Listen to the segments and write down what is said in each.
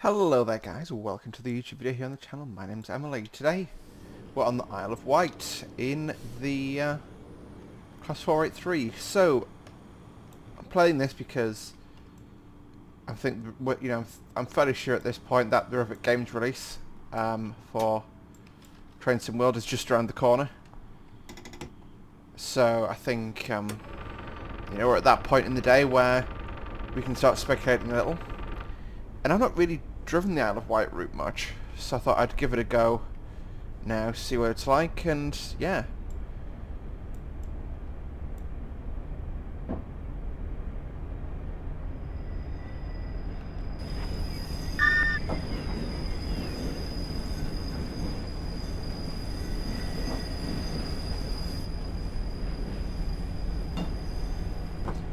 Hello there guys, welcome to the YouTube video here on the channel. My name's Emily. Today we're on the Isle of Wight in the Class 483. So I'm playing this because I think, I'm fairly sure at this point that the Rivet Games release for Train Sim World is just around the corner. So I think we're at that point in the day where we can start speculating a little. And I've not really driven the Isle of Wight route much, so I thought I'd give it a go now, see what it's like, and yeah.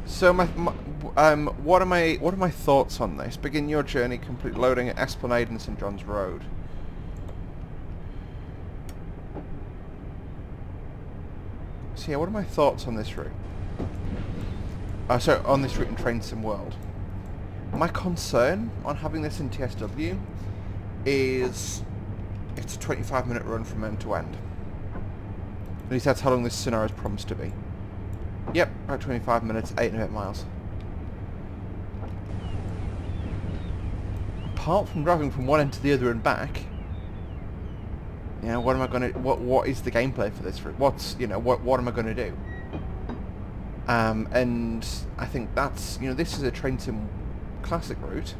So what are my thoughts on this? Begin your journey, complete loading at Esplanade and St John's Road. So yeah, what are my thoughts on this route? On this route in Train Sim World. My concern on having this in TSW is it's a 25-minute run from end to end. At least that's how long this scenario is promised to be. Yep, about 25 minutes, 8 and a bit miles. Apart from driving from one end to the other and back, what am I gonna? What is the gameplay for this route? What am I gonna do? And I think that's this is a Train Sim classic route.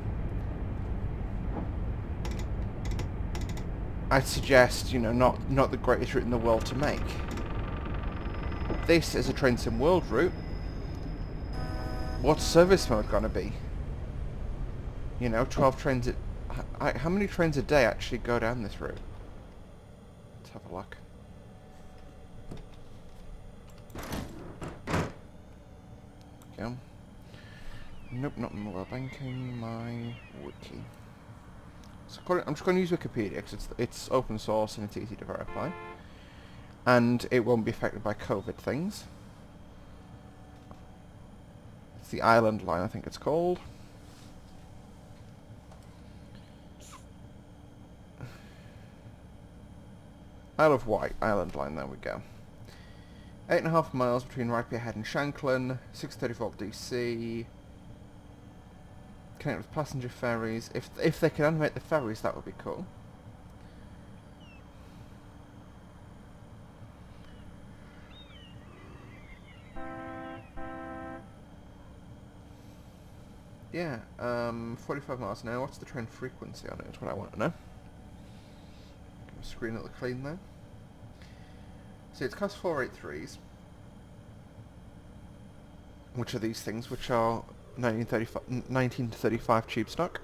I'd suggest not the greatest route in the world to make. This is a Train Sim World route. What's service mode gonna be? 12 trains how many trains a day actually go down this route? Let's have a look. Go. Nope, not mobile banking, my wiki. So I'm just going to use Wikipedia because it's open source and it's easy to verify. And it won't be affected by COVID things. It's the Island Line, I think it's called. Isle of Wight, Island Line, there we go. 8.5 miles between Ripey Head and Shanklin, 630 volt DC. Connect with passenger ferries. If they can animate the ferries, that would be cool. Yeah, 45 miles an hour. What's the train frequency on it is what I want to know. Give a screen that look clean there. So it's class 483s, which are these things, which are 19 to 35 tube stock,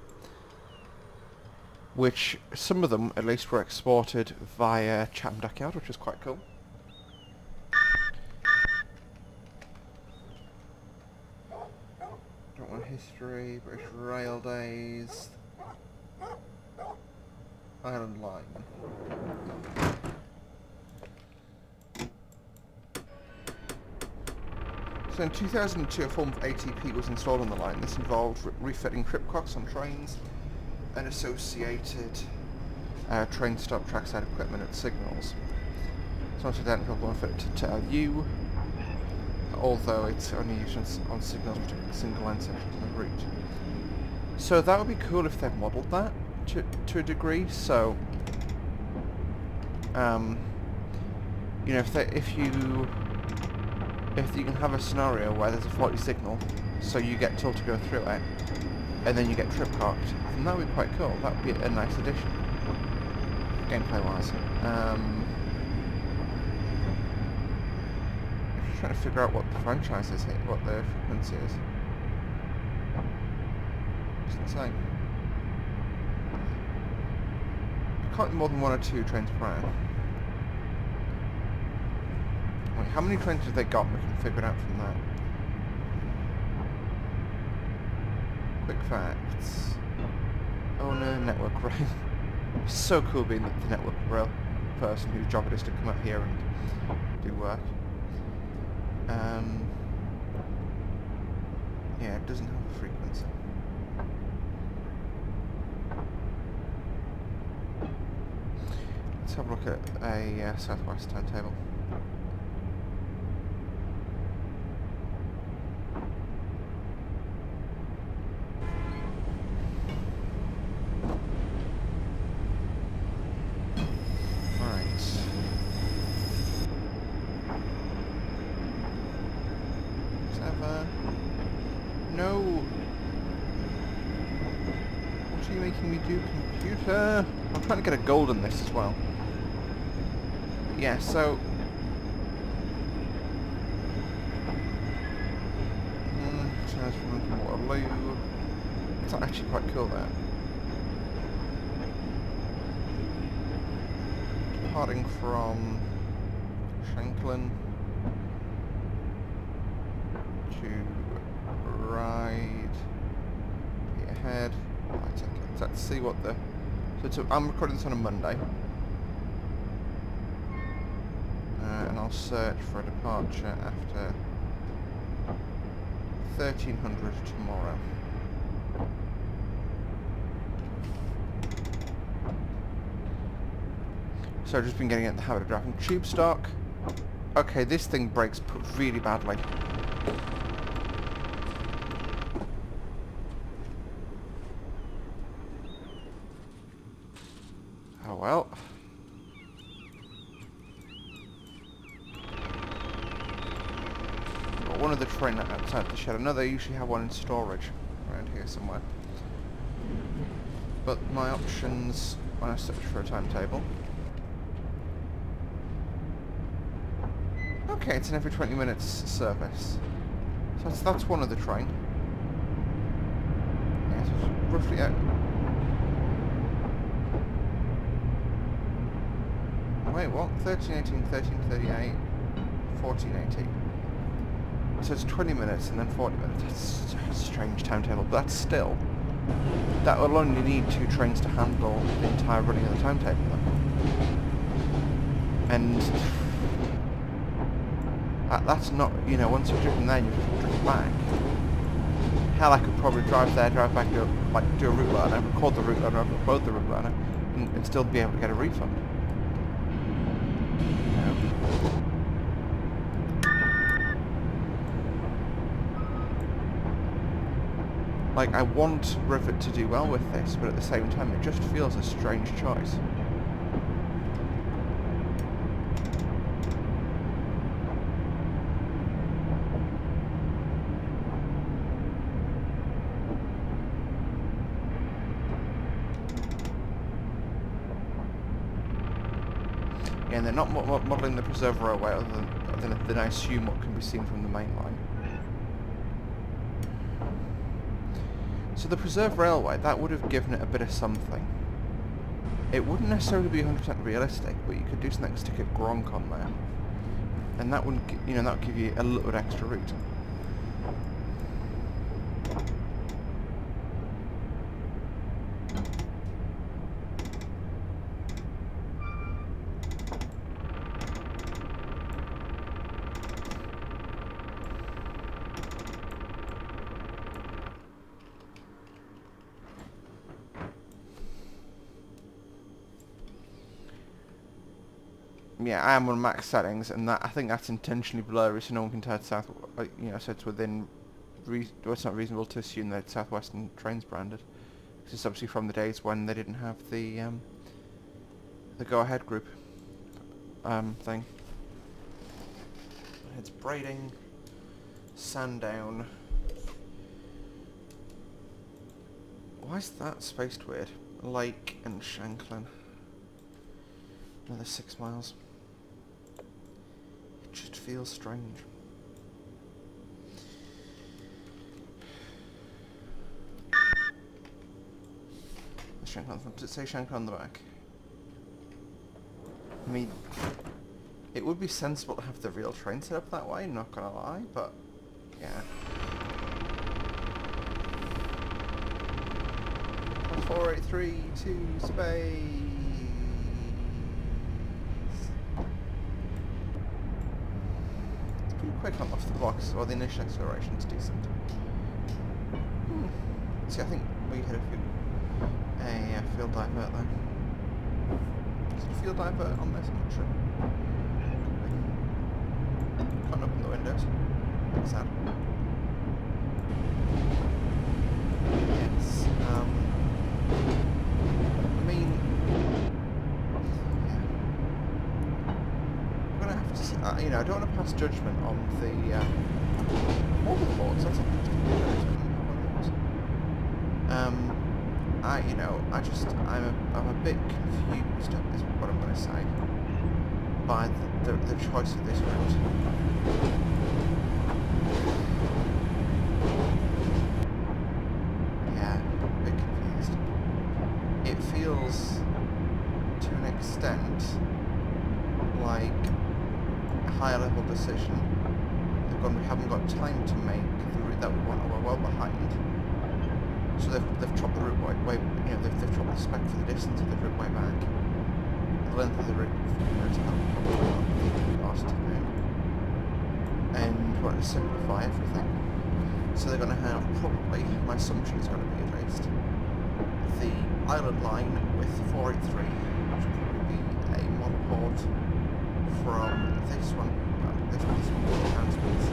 which some of them at least were exported via Chatham Dockyard, which is quite cool. Don't want history, British Rail Days, Island Line. So in 2002 a form of ATP was installed on the line. This involved refitting trip clocks on trains and associated train stop trackside equipment and signals. It's not identical one fitted to TLU, although it's only used on signals which are single line sections of the route. So that would be cool if they modelled that to a degree. So if you can have a scenario where there's a faulty signal, so you get told to go through it, and then you get trip clocked, then that would be quite cool. That would be a nice addition, gameplay-wise. I'm just trying to figure out what the franchise is here, what the frequency is. Doesn't say. Can't be more than 1 or 2 trains per hour. Wait, how many trains have they got? We can figure it out from that. Quick facts. Owner, network rail. It's so cool being the network rail person whose job it is to come up here and do work. Yeah, it doesn't have a frequency. let's have a look at a Southwest timetable. No! What are you making me do, computer? I'm trying to get a gold in this as well. But yeah, so... Charge from Waterloo. It's actually quite cool there. Departing from Shanklin to right, be ahead. Right, okay. So let's see what the... So I'm recording this on a Monday. And I'll search for a departure after 1300 tomorrow. So I've just been getting in the habit of driving tube stock. Okay, this thing brakes really badly. Oh well. Got one of the train outside the shed. I know they usually have one in storage around here somewhere. But my options when I search for a timetable. Okay, it's an every 20 minutes service. So that's one of the train. Yeah, so it's roughly out. Wait, what? 1318, 1338, 1480. So it's 20 minutes and then 40 minutes. That's a strange timetable, but that's still... That will only need 2 trains to handle the entire running of the timetable then. And... that's not, you know, once you've driven there, you've driven back. Hell, I could probably drive there, drive back, do a route learner, record the route learner, upload the route learner, and still be able to get a refund. Like, I want Rivet to do well with this, but at the same time, it just feels a strange choice. Yeah, and they're not modelling the Preserve Railway other than I assume what can be seen from the main line. So the Preserve Railway, that would have given it a bit of something. It wouldn't necessarily be 100% realistic, but you could do something like stick a Gronk on there, and that would, you know, that would give you a little bit extra route. Yeah, I am on max settings, and that I think that's intentionally blurry so no one can tell it's south. You know, so it's within. It's not reasonable to assume that Southwestern trains branded. Because it's obviously from the days when they didn't have the go-ahead group thing. It's Braiding, Sandown. Why is that spaced weird? Lake and Shanklin. Another 6 miles. It just feels strange. Shanklin, does it say Shanklin on the back? I mean, it would be sensible to have the real train set up that way, not gonna lie, but yeah. 4832 space. It's pretty quick off the blocks, or the initial acceleration is decent. See, I think we hit a field divert there. field divert on this? I'm not sure. Can't open the windows. That's sad. Yes. I mean, yeah. I'm gonna have to, you know, I don't want to pass judgment on the overboards. That's interesting. I'm a bit confused. Is what I'm going to say by the choice of this route. Yeah, a bit confused. It feels, to an extent, like a higher level decision. We haven't got time to make the route that we want, or we're well behind. So they've chopped the route way, you know, they've chopped the spec for the distance of the route way back. The length of the route is probably last time. And want to simplify everything. So they're going to have probably, my assumption is going to be at least, the island line with 483, which will probably be a monopod from this one. This one's transports.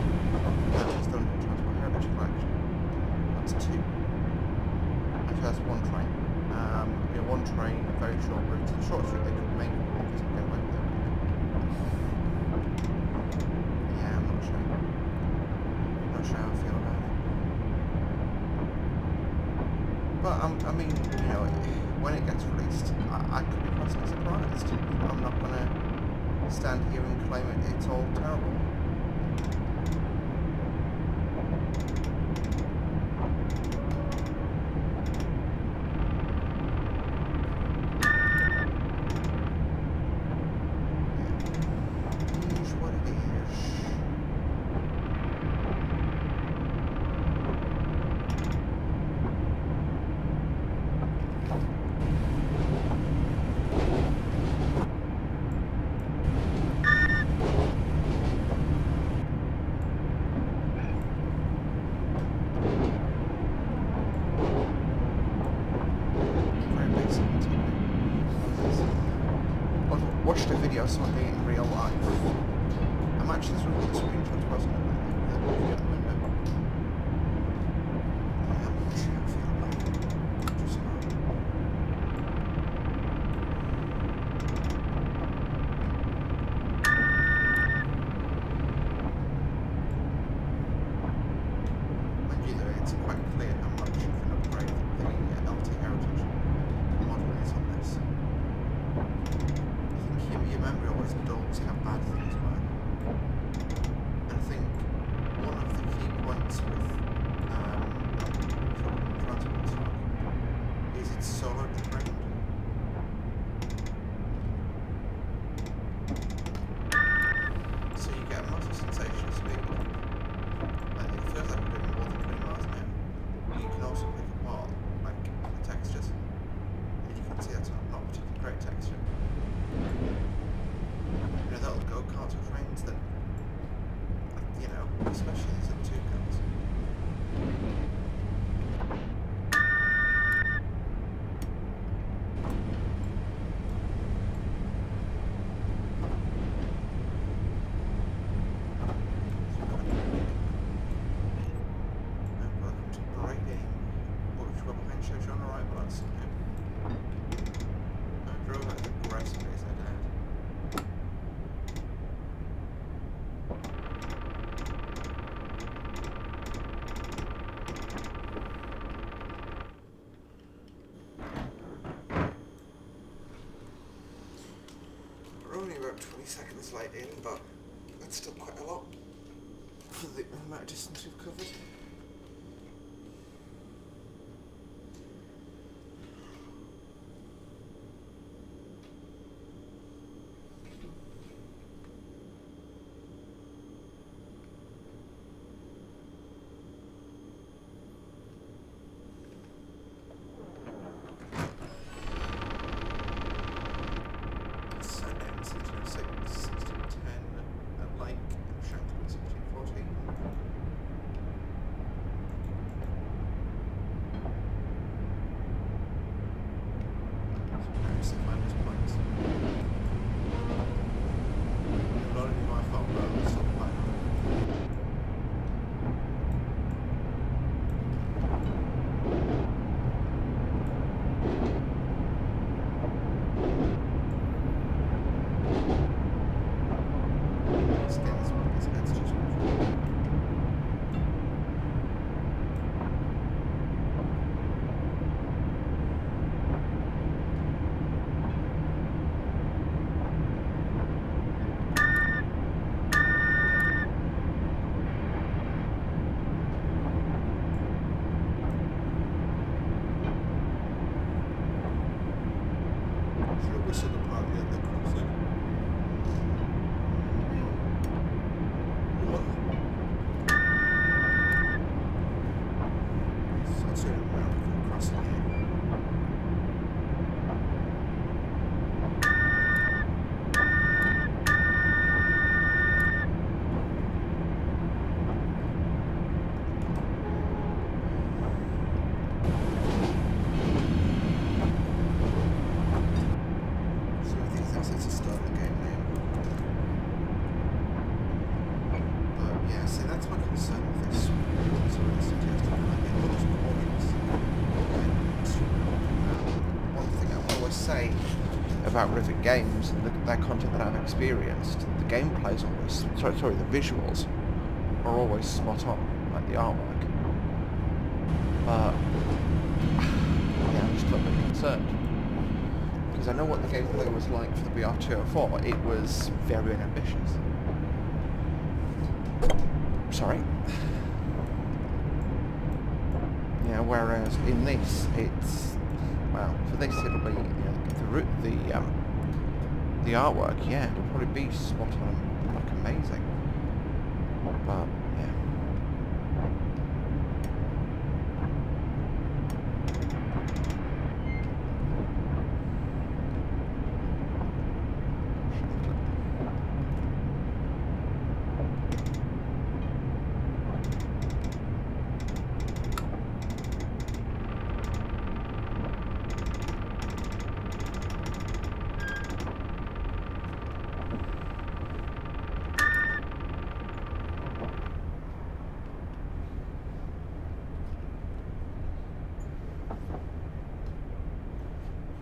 That was done in Transport Heritage Collection. That's two. Actually, that's one train. Yeah, one train, a very short route. The shortest route they could make is get away with it. Yeah, I'm not sure. Not sure how I feel about it. But I mean, you know, when it gets released, I could be pleasantly surprised. I'm not gonna stand here and claim it's all terrible. Here's what it is. Watched a video of someone doing it in real life. I'm actually just looking at the screenshots, wasn't it? The video at the window. Yeah, I'm not sure how I feel about it. Just mind you, though, it's quite clear how much of an upgrade the LT Heritage model is on this. Your memory always dulls how bad things were. And I think one of the key points with transport stock is it's solo trained. So you get a massive sensation of speed. Like, it feels like we're doing more than 20 miles an hour. You can also pick apart like the textures. And you can see that's not particularly great texture. You know, that'll go karts or trains that, you know, especially these are two cars. Welcome to grading. Which we're behind shows you on arrival at somehow. I drove as aggressively as I did. We're only about 20 seconds late in, but that's still quite a lot for the amount of distance we've covered. Minus points. this other part, yeah, they're crossing. So I'll turn it around before crossing here. So I think that's it to start the game now. But yeah, see, that's my concern with this. So it suggested it looks gorgeous. And one thing I always say about Rivet games and their content that I've experienced, the gameplay's always, sorry, the visuals are always spot on, like the artwork. But yeah, I'm just a little bit concerned because I know what the gameplay was like for the BR204. It was very unambitious. Sorry. Yeah, whereas in this, it's, well, for this it'll be, you know, the artwork, yeah, it'll probably be spot on, like amazing. But yeah.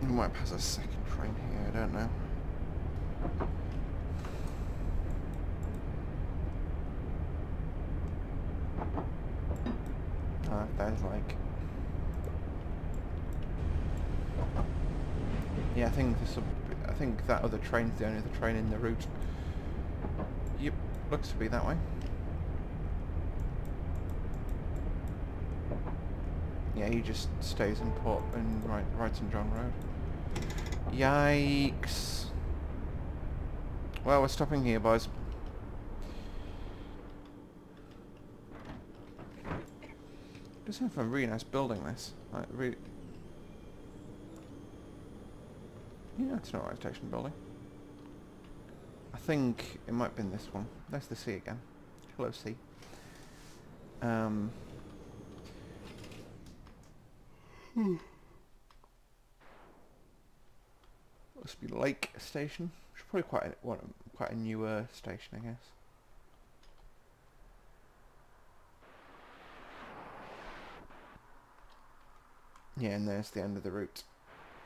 We might pass a second train here, I don't know. There's like... Yeah, I think I think that other train's the only other train in the route. Yep, looks to be that way. Yeah, he just stays in Port and right St John Road. Yikes. Well, we're stopping here, boys. It does have a really nice building, this. Like, really... Yeah, it's not a right station building. I think it might have been this one. There's the sea again. Hello, sea. Must be Lake Station. Which is probably quite a newer station, I guess. Yeah, and there's the end of the route.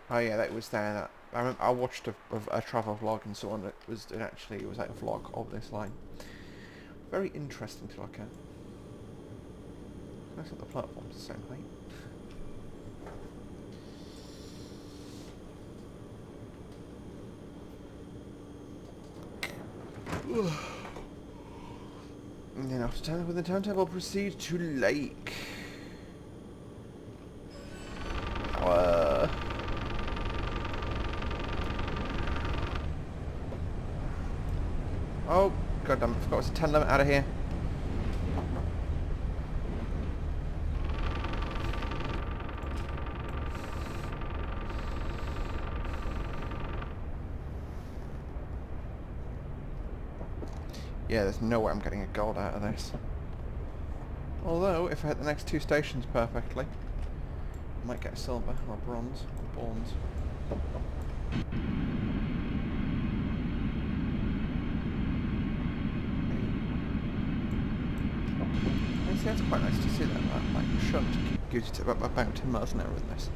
Oh yeah, that was there. That I remember. I watched a travel vlog and so on. It was like a vlog of this line. Very interesting to look at. Nice that the platform's the same height. And then after time with the timetable, proceed to Lake. Oh, goddamn, I forgot it's a 10 limit out of here. Yeah, there's no way I'm getting a gold out of this. Although, if I hit the next two stations perfectly, I might get a silver or a bronze or bronze. See, that's quite nice to see that like shunt gives you to about 10 miles an hour in this.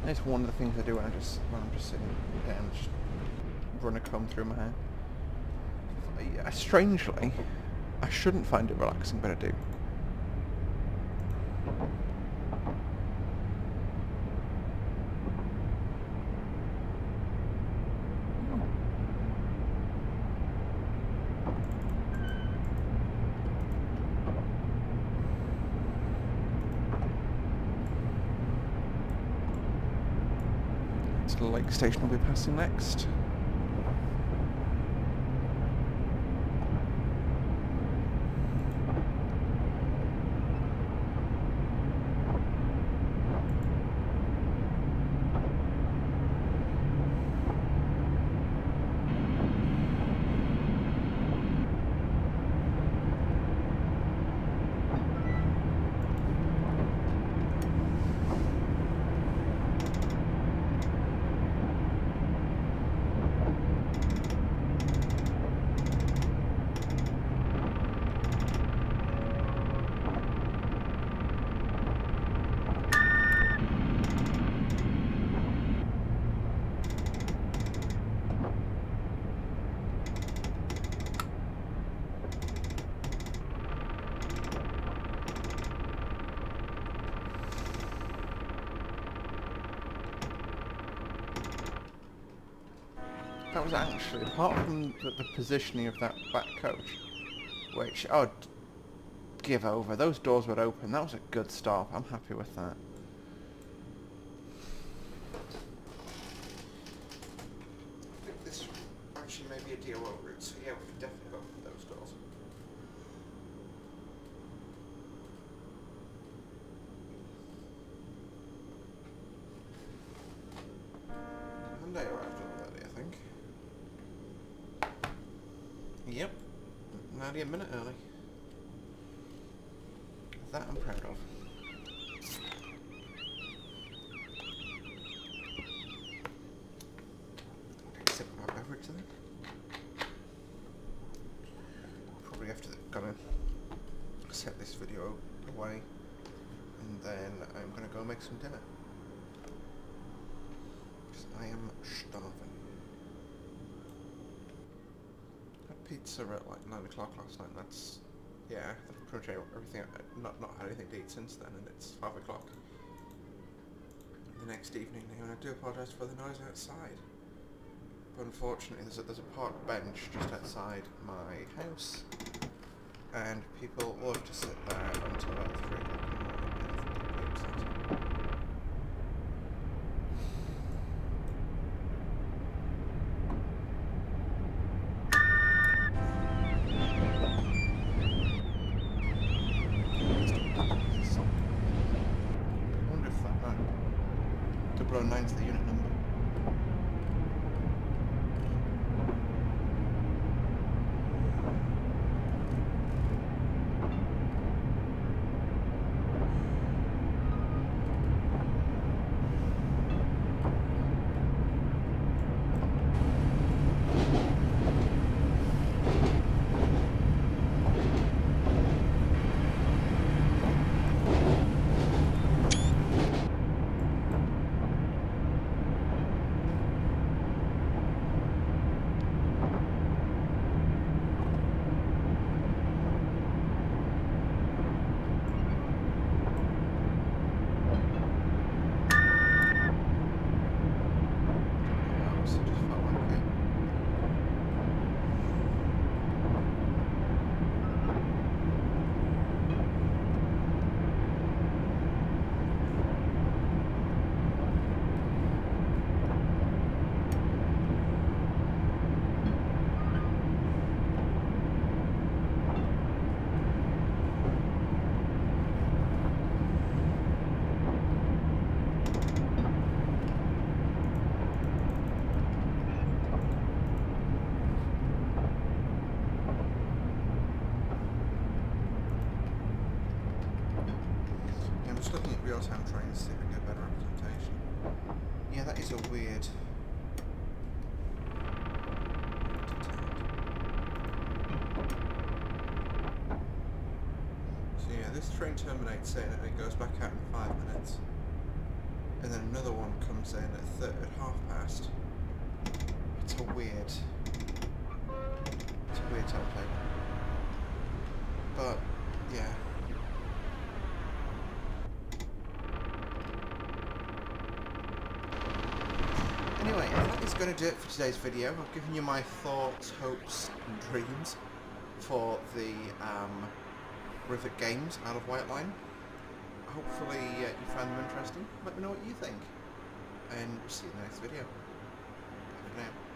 It's one of the things I do when I'm just sitting down, just run a comb through my hair. Strangely, I shouldn't find it relaxing, but I do. the lake station will be passing next. That was actually, apart from the positioning of that back coach, which, give over. Those doors were open. That was a good stop. I'm happy with that. I think this actually may be a DOO route, so yeah, we can definitely open those doors. Monday arrived a little early, I think. Yep, nearly a minute early. That I'm proud of. Sip of my beverage then. Probably have to gonna set this video away, and then I'm gonna go make some dinner. Because I am starving. Had pizza at like 9 o'clock last night, and that's, yeah, I've pretty much everything, not had anything to eat since then, and it's 5 o'clock the next evening now, and I do apologise for the noise outside. But unfortunately there's a park bench just outside my house, and people love to sit there until about 3 o'clock in the morning, and I think they'd be upset. I wonder if that 009's the unit number. Looking at real-time trains to see if we can get better representation. Yeah, that is a weird... So yeah, this train terminates in and it goes back out in 5 minutes. And then another one comes in at half past. It's a weird timetable. But, yeah. Anyway, that is going to do it for today's video. I've given you my thoughts, hopes and dreams for the Rivet games out of Wight Line. Hopefully you found them interesting. Let me know what you think. and we'll see you in the next video. Bye for now.